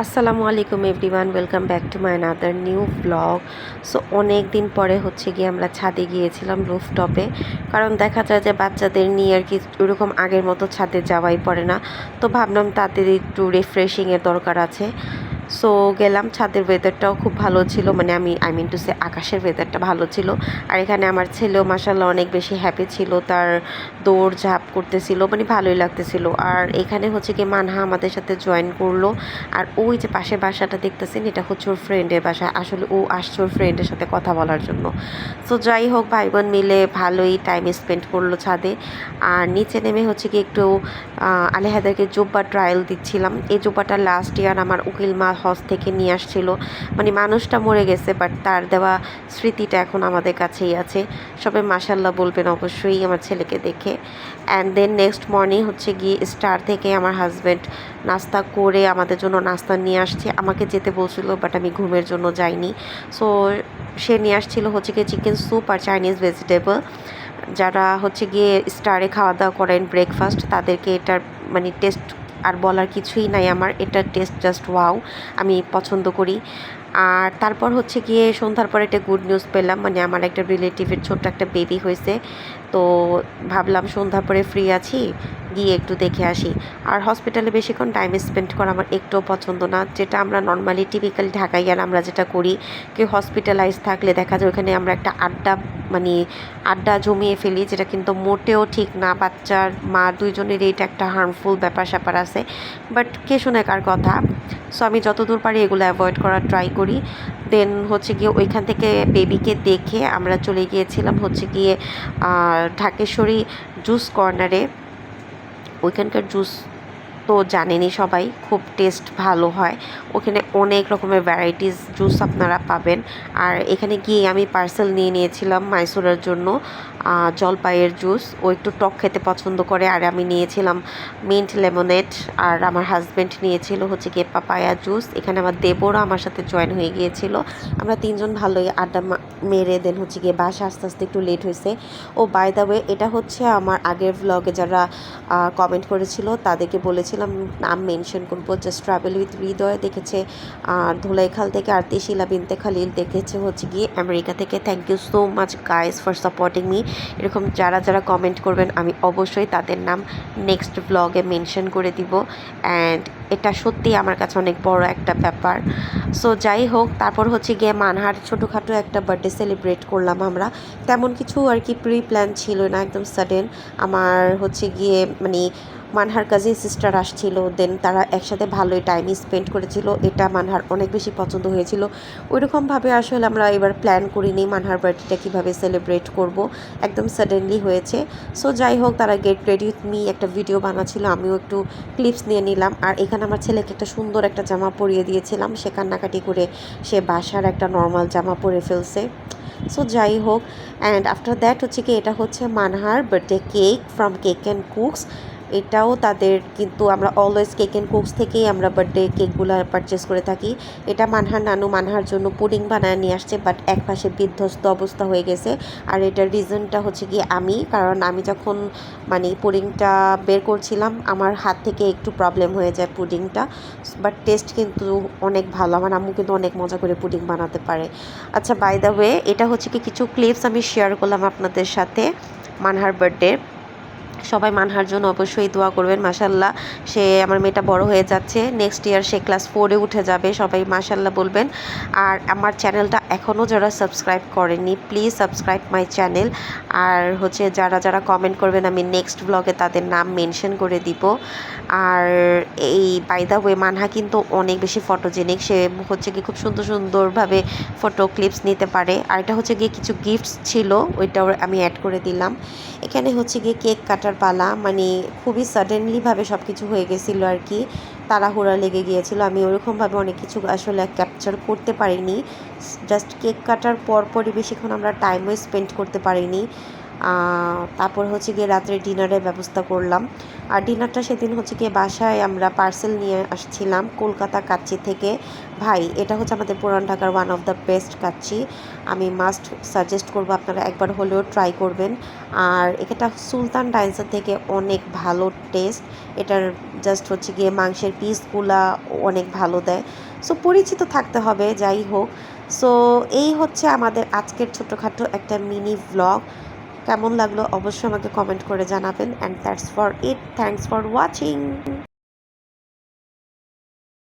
আসসালামু আলাইকুম everyone, welcome back to my another new blog. So অনেক দিন পরে গিয়ে আমরা ছাদে গিয়েছিলাম রুফটপে, কারণ দেখা যায় যে বাচ্চাদের নিয়ে আর কি ওরকম আগের মতো ছাদে যাওয়াই পড়ে না। তো ভাবলাম তাদের একটু রিফ্রেশিংয়ের দরকার আছে। সো গেলাম, ছাদের ওয়েদারটাও খুব ভালো ছিল, মানে আই মিন টু সে আকাশের ওয়েদারটা ভালো ছিল। আর এখানে আমার ছেলেও মাসাল্লাহ অনেক বেশি হ্যাপি ছিল, তার দৌড় ঝাঁপ করতেছিল, মানে ভালোই লাগতেছিল। আর এখানে কি মানহা আমাদের সাথে জয়েন করলো। আর ওই যে পাশের বাসাটা দেখতেছেন, এটা হচ্ছে ওর ফ্রেন্ডের বাসা। আসলে ও আসছে ওর ফ্রেন্ডের সাথে কথা বলার জন্য। সো যাই হোক, ভাই বোন মিলে ভালোই টাইম স্পেন্ড করলো ছাদে। আর নিচে নেমে কি একটু আলেহাদেরকে জুব্বা ট্রায়াল দিচ্ছিলাম। এই জুব্বাটা লাস্ট ইয়ার আমার উকিল মা হজ থেকে নিয়ে আসছিল। মানে মানুষটা মরে গেছে, বাট তার দেওয়া স্মৃতিটা এখন আমাদের কাছেই আছে। সবাই মাশাল্লাহ বলবেন অবশ্যই আমার ছেলেকে দেখে। অ্যান্ড দেন নেক্সট মর্নিং গিয়ে স্টার থেকে আমার হাজব্যান্ড নাস্তা করে আমাদের জন্য নাস্তা নিয়ে আসছে। আমাকে যেতে বলছিল, বাট আমি ঘুমের জন্য যাইনি। সো সে নিয়ে আসছিল গিয়ে চিকেন স্যুপ আর চাইনিজ ভেজিটেবল। যারা গিয়ে স্টারে খাওয়া দাওয়া করেন ব্রেকফাস্ট, তাদেরকে এটার মানে টেস্ট আর বলার কিছুই নাই। আমার এটার টেস্ট জাস্ট ওয়াও, আমি পছন্দ করি। আর তারপর গিয়ে সন্ধ্যার পর একটা গুড নিউজ পেলাম, মানে আমার একটা রিলেটিভের ছোট্ট একটা বেবি হয়েছে। তো ভাবলাম সন্ধ্যার পরে ফ্রি আছি, গিয়ে একটু দেখে আসি। আর হসপিটালে বেশিক্ষণ টাইম স্পেন্ড করা আমার একটুও পছন্দ না। যেটা আমরা নর্মালি টিপিক্যালি ঢাকায় গেলে আমরা যেটা করি, কেউ হসপিটালাইজ থাকলে দেখা যায় ওখানে আমরা একটা আড্ডা জমিয়ে ফেলি, যেটা কিন্তু মোটেও ঠিক না। বাচ্চার মা দুইজনের এইটা একটা হার্মফুল ব্যাপার স্যাপার আছে, বাট কে শুনে কার কথা। সো আমি যতদূর পারি এগুলো অ্যাভয়েড করার ট্রাই করি। দেন গিয়ে ওইখান থেকে বেবিকে দেখে আমরা চলে গিয়েছিলাম গিয়ে ঢাকেশ্বরী জুস কর্নারে। ওইখানকার জুস তো জানেনই সবাই, খুব টেস্ট ভালো হয়। ওখানে অনেক রকমের ভ্যারাইটিস জুস আপনারা পাবেন। আর এখানে গিয়ে আমি পার্সেল নিয়ে নিয়েছিলাম মাইসুরার জন্য জলপাইয়ের জুস। ও একটু টক খেতে পছন্দ করে। আর আমি নিয়েছিলাম মিন্ট লেমনেড। আর আমার হাজব্যান্ড নিয়েছিল গিয়ে পাপায়া জুস। এখানে আমার দেবরও আমার সাথে জয়েন হয়ে গিয়েছিল। আমরা তিনজন ভালোই আড্ডা মেরে দেন গিয়ে বাসা আস্তে আস্তে একটু লেট হয়েছে। ও বাই দ্য ওয়ে, এটা আমার আগের ভ্লগে যারা কমেন্ট করেছিল তাদেরকে বলেছিলাম নাম মেনশন করবো। জাস্ট ট্রাভেল উইথ হৃদয় দেখেছে ধুলাইখাল থেকে, আর তিশিলা বিনতে খালিল দেখেছে গিয়ে আমেরিকা থেকে। Thank you so much guys for supporting me. এরকম যারা যারা কমেন্ট করবেন আমি অবশ্যই তাদের নাম নেক্সট ব্লগে মেনশন করে দিব। অ্যান্ড এটা সত্যি আমার কাছে অনেক বড় একটা ব্যাপার। সো যাই হোক, তারপর গিয়ে মানহার ছোটোখাটো একটা বার্থডে সেলিব্রেট করলাম আমরা। তেমন কিছু আর কি প্রি প্ল্যান ছিল না, একদম সাডেন। আমার গিয়ে মানে মানহার কাজিন সিস্টার আসছিল, দেন তারা একসাথে ভালোই টাইম স্পেন্ড করেছিল। এটা মানহার অনেক বেশি পছন্দ হয়েছিল। ওইরকমভাবে আসলে আমরা এবার প্ল্যান করিনি মানহার বার্থডেটা কীভাবে সেলিব্রেট করব, একদম সাডেনলি হয়েছে। সো যাই হোক, তারা গেট রেডি উইথ মি একটা ভিডিও বানাচ্ছিল, আমিও একটু ক্লিপস নিয়ে নিলাম। আর এখানে আমার ছেলেকে একটা সুন্দর একটা জামা পরিয়ে দিয়েছিলাম। সে কান্নাকাটি করে সে বাসার একটা নর্মাল জামা পরে ফেলছে। সো যাই হোক, অ্যান্ড আফটার দ্যাট কি এটা মানহার birthday cake from cake and cooks. এটাও তাদের, কিন্তু আমরা অলওয়েজ কেক অ্যান্ড কুকস থেকেই আমরা বার্থডে কেকগুলো পারচেস করে থাকি। এটা মানহার নানু মানহার জন্য পুডিং বানায় নিয়ে আসছে, বাট এক পাশে বিধ্বস্ত অবস্থা হয়ে গেছে। আর এটার রিজনটা গিয়ে আমি, কারণ আমি যখন মানে পুডিংটা বের করছিলাম আমার হাত থেকে একটু প্রবলেম হয়ে যায় পুডিংটা। বাট টেস্ট কিন্তু অনেক ভালো, আমার আম্মু কিন্তু অনেক মজা করে পুডিং বানাতে পারে। আচ্ছা, বাই দ্য ওয়ে, এটা কি কিছু ক্লিপস আমি শেয়ার করলাম আপনাদের সাথে মানহার বার্থডে। সবাই মানহার জন্য অবশ্যই দোয়া করবেন। মাশাল্লাহ, সে আমার মেয়েটা বড় হয়ে যাচ্ছে, নেক্সট ইয়ার সে ক্লাস 4-এ উঠে যাবে। সবাই মাশাল্লাহ বলবেন। আর আমার চ্যানেলটা এখনও যারা সাবস্ক্রাইব করেননি, প্লিজ সাবস্ক্রাইব মাই চ্যানেল। আর যারা যারা কমেন্ট করবেন আমি নেক্সট ব্লগে তাদের নাম মেনশন করে দিব। আর এই বাই দ্য ওয়ে, মানহা কিন্তু অনেক বেশি ফটোজেনিক। সে কি খুব সুন্দর সুন্দরভাবে ফটো ক্লিপস নিতে পারে। আর এটা গিয়ে কিছু গিফটস ছিল, ওইটাও আমি অ্যাড করে দিলাম। এখানে গিয়ে কেক কাটার পালা, মানে খুবই সাডেনলিভাবে সব কিছু হয়ে গেছিলো আর কি, তাড়াহুড়া লেগে গিয়েছিল। আমি ওরকমভাবে অনেক কিছু আসলে ক্যাপচার করতে পারিনি। জাস্ট কেক কাটার পরপরই বেশিক্ষণ আমরা টাইমও স্পেন্ড করতে পারিনি। তারপর হচ্ছে গিয়ে রাত্রে ডিনারের ব্যবস্থা করলাম। আর ডিনারটা সেদিন হচ্ছে গিয়ে বাসায় আমরা পার্সেল নিয়ে আসছিলাম কলকাতা কাচ্চি থেকে। ভাই এটা হচ্ছে আমাদের পুরান ঢাকার one of the best kacchi, আমি মাস্ট সাজেস্ট করবো আপনারা একবার হলেও ট্রাই করবেন। আর এটা সুলতান ডাইন্সের থেকে অনেক ভালো টেস্ট, এটার জাস্ট হচ্ছে গিয়ে মাংসের পিসগুলা অনেক ভালো দেয়। সো পরিচিত থাকতে হবে যাই হোক। সো এই হচ্ছে আমাদের আজকের ছোটোখাটো একটা মিনি ভ্লগ। কেমন লাগলো অবশ্যই আমাকে কমেন্ট করে জানাবেন। And that's for it, thanks for watching.